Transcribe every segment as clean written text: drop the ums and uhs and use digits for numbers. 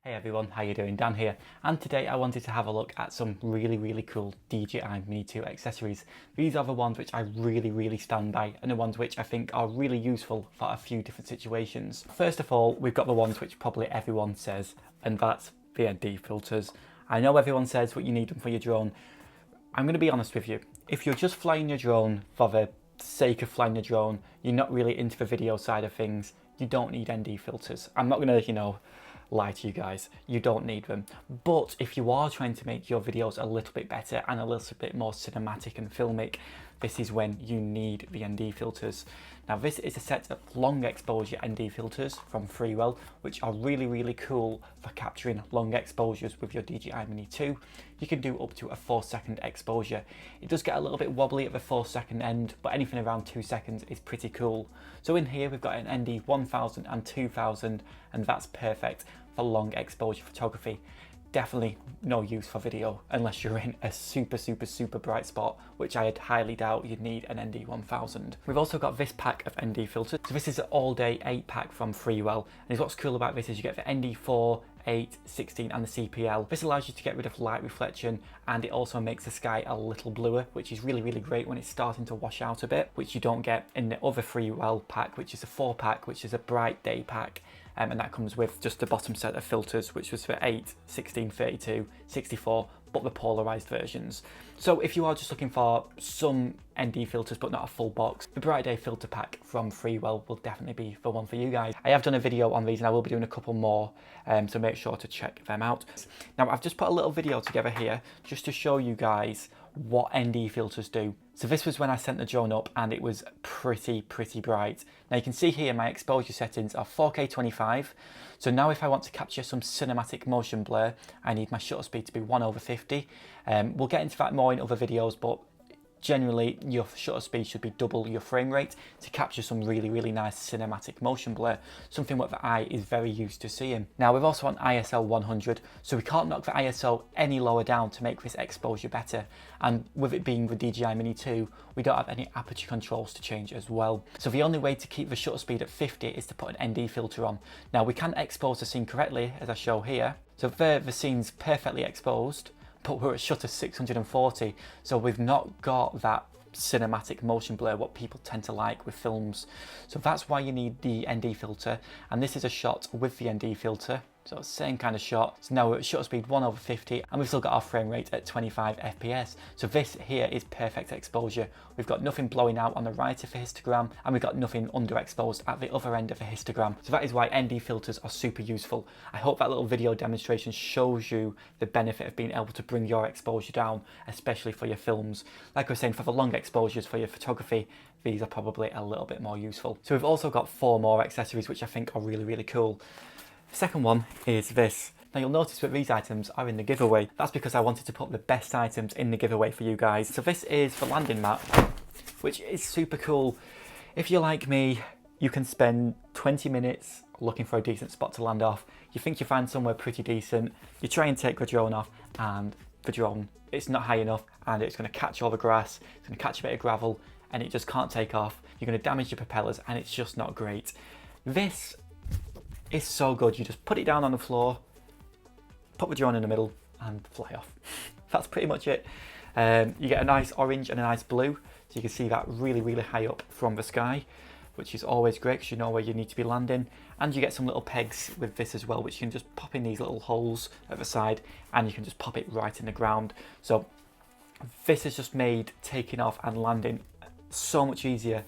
Hey everyone, how you doing? Dan here, and today I wanted to have a look at some really cool DJI Mini 2 accessories. These are the ones which I really stand by, and the ones which I think are really useful for a few different situations. First of all, we've got the ones which probably everyone says, and that's the ND filters. I know everyone says what you need them for your drone. I'm going to be honest with you. If you're just flying your drone for the sake of flying your drone, you're not really into the video side of things, you don't need ND filters. I'm not going to, lie to you guys, you don't need them. But if you are trying to make your videos a little bit better and a little bit more cinematic and filmic, this is when you need the ND filters. Now this is a set of long exposure ND filters from Freewell, which are really cool for capturing long exposures with your DJI Mini 2. You can do up to a 4-second exposure. It does get a little bit wobbly at the 4-second end, but anything around 2 seconds is pretty cool. So in here we've got an ND 1000 and 2000, and that's perfect for long exposure photography. Definitely no use for video unless you're in a super bright spot, which I highly doubt you'd need an ND 1000. We've also got this pack of ND filters. So this is an all-day 8-pack from Freewell, and what's cool about this is you get the ND 4, 8, 16 and the CPL. This allows you to get rid of light reflection, and it also makes the sky a little bluer, which is really great when it's starting to wash out a bit, which you don't get in the other Freewell pack, which is a 4-pack, which is a bright day pack. And that comes with just the bottom set of filters, which was for 8, 16, 32, 64, but the polarized versions. So if you are just looking for some ND filters but not a full box, the Bright Day filter pack from Freewell will definitely be the one for you guys. I have done a video on these and I will be doing a couple more, so make sure to check them out. Now I've just put a little video together here just to show you guys what ND filters do. So this was when I sent the drone up and it was pretty bright. Now you can see here my exposure settings are 4K 25. So now if I want to capture some cinematic motion blur, I need my shutter speed to be 1/50. We'll get into that more in other videos, but generally your shutter speed should be double your frame rate to capture some really nice cinematic motion blur, something what the eye is very used to seeing. Now we've also on ISO 100, so we can't knock the ISO any lower down to make this exposure better, and with it being the DJI Mini 2, we don't have any aperture controls to change as well. So the only way to keep the shutter speed at 50 is to put an ND filter on. Now we can expose the scene correctly, as I show here. So there the scene's perfectly exposed, but we're at shutter 640, so we've not got that cinematic motion blur what people tend to like with films. So that's why you need the ND filter, and this is a shot with the ND filter. So same kind of shot. So now we're at shutter speed 1/50 and we've still got our frame rate at 25 FPS. So this here is perfect exposure. We've got nothing blowing out on the right of the histogram, and we've got nothing underexposed at the other end of the histogram. So that is why ND filters are super useful. I hope that little video demonstration shows you the benefit of being able to bring your exposure down, especially for your films. Like I was saying, for the long exposures for your photography, these are probably a little bit more useful. So we've also got 4 more accessories which I think are really cool. The second one is this. Now you'll notice that these items are in the giveaway. That's because I wanted to put the best items in the giveaway for you guys. So this is the landing mat, which is super cool. If you're like me, you can spend 20 minutes looking for a decent spot to land off. You think you find somewhere pretty decent, you try and take the drone off, and the drone, it's not high enough, and it's going to catch all the grass, it's going to catch a bit of gravel, and it just can't take off. You're going to damage your propellers, and it's just not great. This is so good. You just put it down on the floor, put the drone in the middle and fly off. That's pretty much it. You get a nice orange and a nice blue, so you can see that really high up from the sky, which is always great because you know where you need to be landing. And you get some little pegs with this as well, which you can just pop in these little holes at the side and you can just pop it right in the ground. So this has just made taking off and landing so much easier.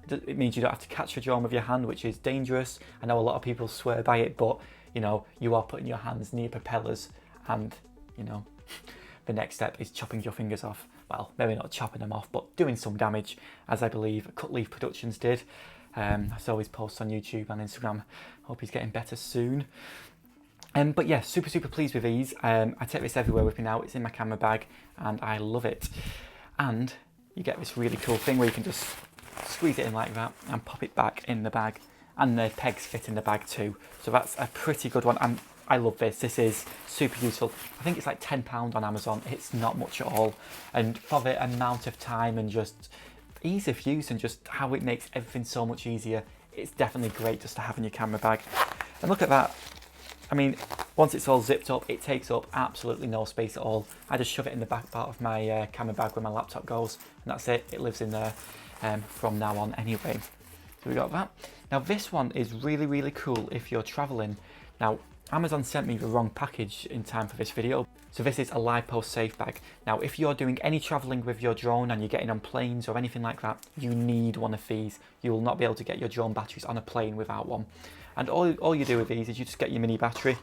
It means you don't have to catch the drone with your hand, which is dangerous. I know a lot of people swear by it, but you are putting your hands near propellers, and the next step is chopping your fingers off. Well, maybe not chopping them off, but doing some damage, as I believe Cutleaf Productions did. I saw his posts on YouTube and Instagram. Hope he's getting better soon. But yeah, super pleased with these. I take this everywhere with me now. It's in my camera bag and I love it. And you get this really cool thing where you can just squeeze it in like that and pop it back in the bag, and the pegs fit in the bag too. So that's a pretty good one, and I love this. This is super useful. I think it's like £10 on Amazon. It's not much at all, and for the amount of time and just ease of use and just how it makes everything so much easier, it's definitely great just to have in your camera bag. And look at that, I mean, once it's all zipped up, it takes up absolutely no space at all. I just shove it in the back part of my camera bag where my laptop goes, and that's it. It lives in there from now on anyway. So we got that. Now this one is really, really cool if you're traveling. Now, Amazon sent me the wrong package in time for this video. So this is a LiPO safe bag. Now, if you're doing any traveling with your drone and you're getting on planes or anything like that, you need one of these. You will not be able to get your drone batteries on a plane without one. And all you do with these is you just get your mini battery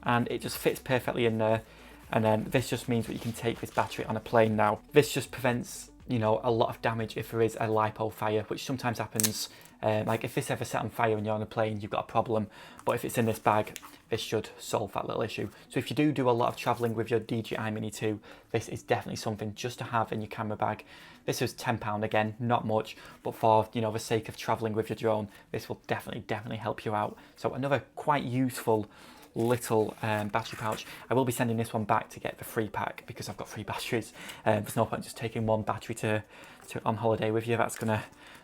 and it just fits perfectly in there. And then this just means that you can take this battery on a plane now. This just prevents, you know, a lot of damage if there is a LiPO fire, which sometimes happens. Like if this ever set on fire and you're on a plane, you've got a problem. But if it's in this bag, this should solve that little issue. So if you do a lot of traveling with your DJI Mini 2, this is definitely something just to have in your camera bag. This was £10 again, not much, but for, you know, the sake of traveling with your drone, this will definitely help you out. So another quite useful little battery pouch. I will be sending this one back to get the free pack because I've got 3 batteries. There's no point just taking one battery to on holiday with you. That's gonna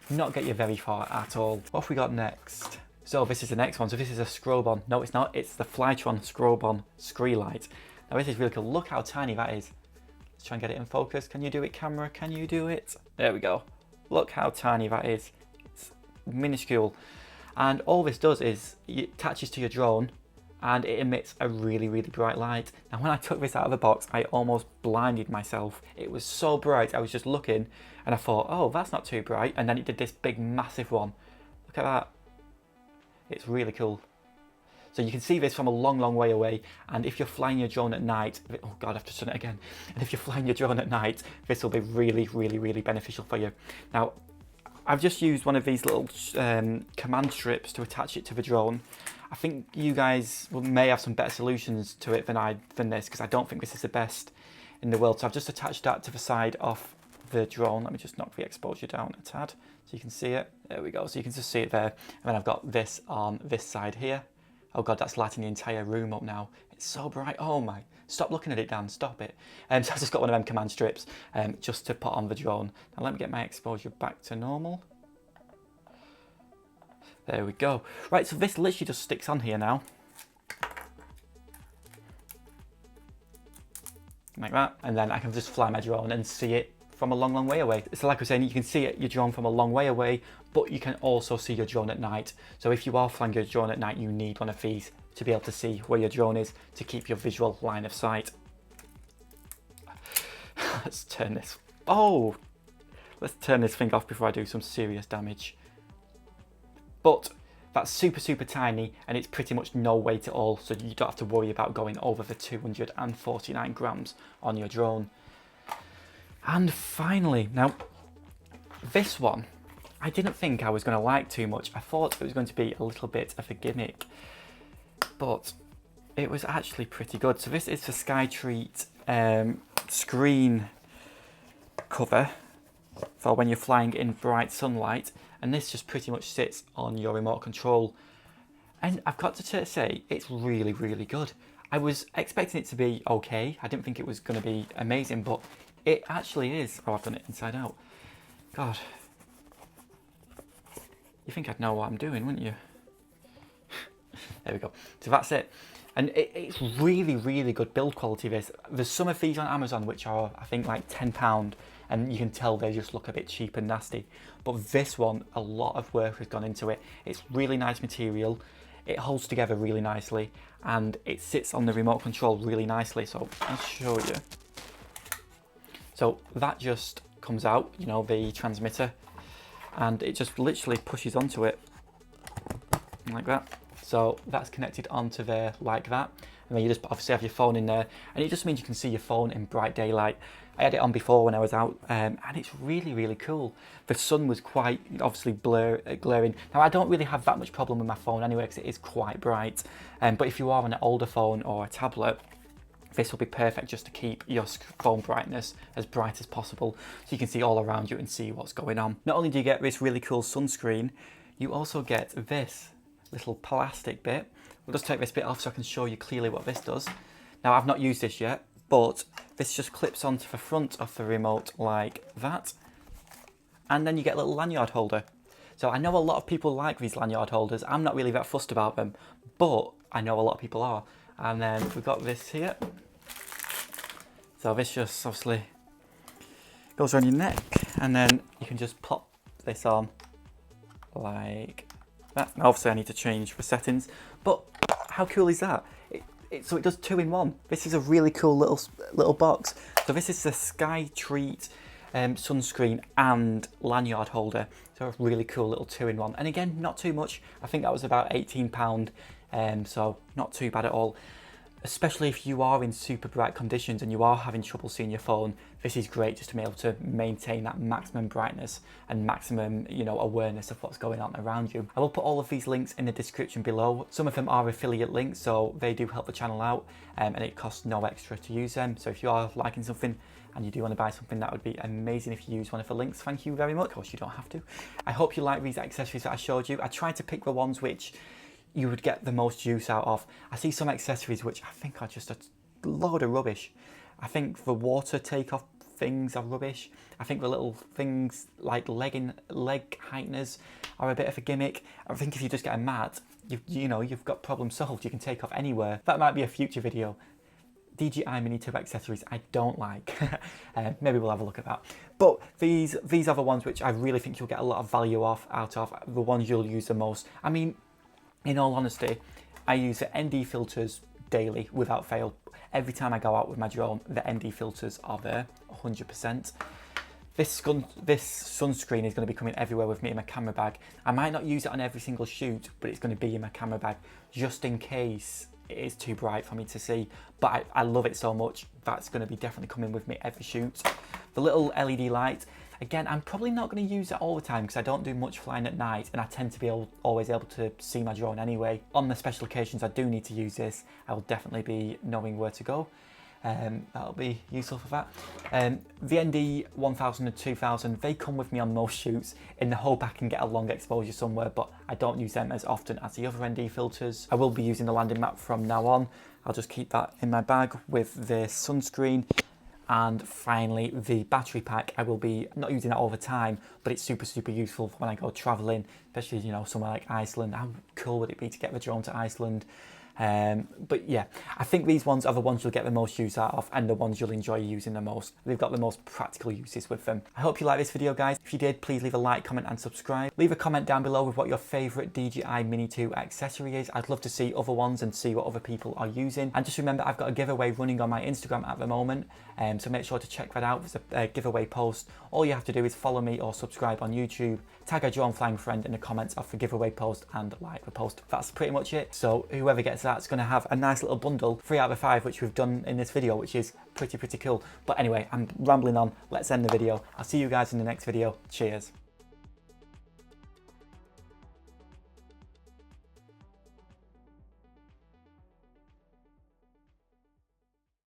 not get you very far at all. What have we got next? So this is the next one. So this is a Scrobon. No, it's not. It's the Flytron Scrobon Scree light. Now this is really cool. Look how tiny that is. Let's try and get it in focus. Can you do it, camera? Can you do it? There we go. Look how tiny that is. It's minuscule. And all this does is it attaches to your drone and it emits a really, really bright light. Now when I took this out of the box, I almost blinded myself. It was so bright. I was just looking and I thought, oh, that's not too bright. And then it did this big, massive one. Look at that. It's really cool. So you can see this from a long, long way away. And if you're flying your drone at night, oh God, I've just done it again. And if you're flying your drone at night, this will be really, really, really beneficial for you. Now, I've just used one of these little command strips to attach it to the drone. I think you guys may have some better solutions to it than this, because I don't think this is the best in the world. So I've just attached that to the side of the drone. Let me just knock the exposure down a tad so you can see it. There we go. So you can just see it there. And then I've got this on this side here. Oh God, that's lighting the entire room up now. It's so bright. Oh my, stop looking at it, Dan, stop it. So I've just got one of them command strips just to put on the drone. Now let me get my exposure back to normal. There we go. Right, so this literally just sticks on here now. Like that. And then I can just fly my drone and see it from a long, long way away. So like I was saying, you can see your drone from a long way away, but you can also see your drone at night. So if you are flying your drone at night, you need one of these to be able to see where your drone is to keep your visual line of sight. Let's turn this. Oh, let's turn this thing off before I do some serious damage. But that's super, super tiny and it's pretty much no weight at all. So you don't have to worry about going over the 249 grams on your drone. And finally, now this one, I didn't think I was going to like too much. I thought it was going to be a little bit of a gimmick, but it was actually pretty good. So this is the Skytreat screen cover for when you're flying in bright sunlight, and this just pretty much sits on your remote control. And I've got to say, it's really, really good. I was expecting it to be okay. I didn't think it was going to be amazing, but it actually is. Oh, I've done it inside out. God. You think I'd know what I'm doing, wouldn't you? There we go. So that's it. And it's really, really good build quality, this. There's some of these on Amazon which are, I think, like £10, and you can tell they just look a bit cheap and nasty. But this one, a lot of work has gone into it. It's really nice material. It holds together really nicely, and it sits on the remote control really nicely. So I'll show you. So that just comes out, you know, the transmitter, and it just literally pushes onto it like that. So that's connected onto there like that. And then you just obviously have your phone in there, and it just means you can see your phone in bright daylight. I had it on before when I was out, and it's really, really cool. The sun was quite obviously glaring. Now I don't really have that much problem with my phone anyway, because it is quite bright. But if you are on an older phone or a tablet, this will be perfect just to keep your phone brightness as bright as possible, so you can see all around you and see what's going on. Not only do you get this really cool sunscreen, you also get this little plastic bit. We'll just take this bit off so I can show you clearly what this does. Now I've not used this yet, but this just clips onto the front of the remote like that. And then you get a little lanyard holder. So I know a lot of people like these lanyard holders. I'm not really that fussed about them, but I know a lot of people are. And then we've got this here. So this just obviously goes around your neck, and then you can just pop this on like that. Now obviously I need to change the settings, but how cool is that? So it does 2-in-1. This is a really cool little box. So this is the Skytreat sunscreen and lanyard holder. So a really cool little 2-in-1. And again, not too much. I think that was about £18, so not too bad at all. Especially if you are in super bright conditions and you are having trouble seeing your phone, this is great just to be able to maintain that maximum brightness and maximum, awareness of what's going on around you. I will put all of these links in the description below. Some of them are affiliate links, so they do help the channel out, and it costs no extra to use them. So if you are liking something and you do want to buy something, that would be amazing if you use one of the links. Thank you very much. Of course, you don't have to. I hope you like these accessories that I showed you. I tried to pick the ones which you would get the most use out of. I see some accessories which I think are just a load of rubbish. I think the water takeoff things are rubbish. I think the little things like leg heighteners are a bit of a gimmick. I think if you just get a mat, you've got problem solved. You can take off anywhere. That might be a future video. DJI Mini 2 accessories I don't like. Maybe we'll have a look at that. But these are the ones which I really think you'll get a lot of value out of, the ones you'll use the most. I mean, in all honesty, I use the ND filters daily without fail. Every time I go out with my drone, the ND filters are there, 100%. This sunscreen is going to be coming everywhere with me in my camera bag. I might not use it on every single shoot, but it's going to be in my camera bag just in case it is too bright for me to see. But I love it so much, that's going to be definitely coming with me every shoot. The little LED light, again, I'm probably not going to use it all the time because I don't do much flying at night and I tend to be always able to see my drone anyway. On the special occasions I do need to use this, I will definitely be knowing where to go. That'll be useful for that. The ND 1000 and 2000, they come with me on most shoots in the hope I can get a long exposure somewhere, but I don't use them as often as the other ND filters. I will be using the landing map from now on. I'll just keep that in my bag with the sunscreen. And finally, the battery pack, I will be not using that all the time, but it's super, super useful for when I go traveling, especially, somewhere like Iceland. How cool would it be to get the drone to Iceland? But yeah, I think these ones are the ones you'll get the most use out of and the ones you'll enjoy using the most. They've got the most practical uses with them. I hope you like this video, guys. If you did, please leave a like, comment and subscribe. Leave a comment down below with what your favourite DJI Mini 2 accessory is. I'd love to see other ones and see what other people are using. And just remember, I've got a giveaway running on my Instagram at the moment, so make sure to check that out. There's a giveaway post. All you have to do is follow me or subscribe on YouTube, tag a drone flying friend in the comments of the giveaway post and like the post. That's pretty much it. So whoever gets that's going to have a nice little bundle, 3 out of 5, which we've done in this video, which is pretty cool. But anyway, I'm rambling on. Let's end the video. I'll see you guys in the next video. Cheers.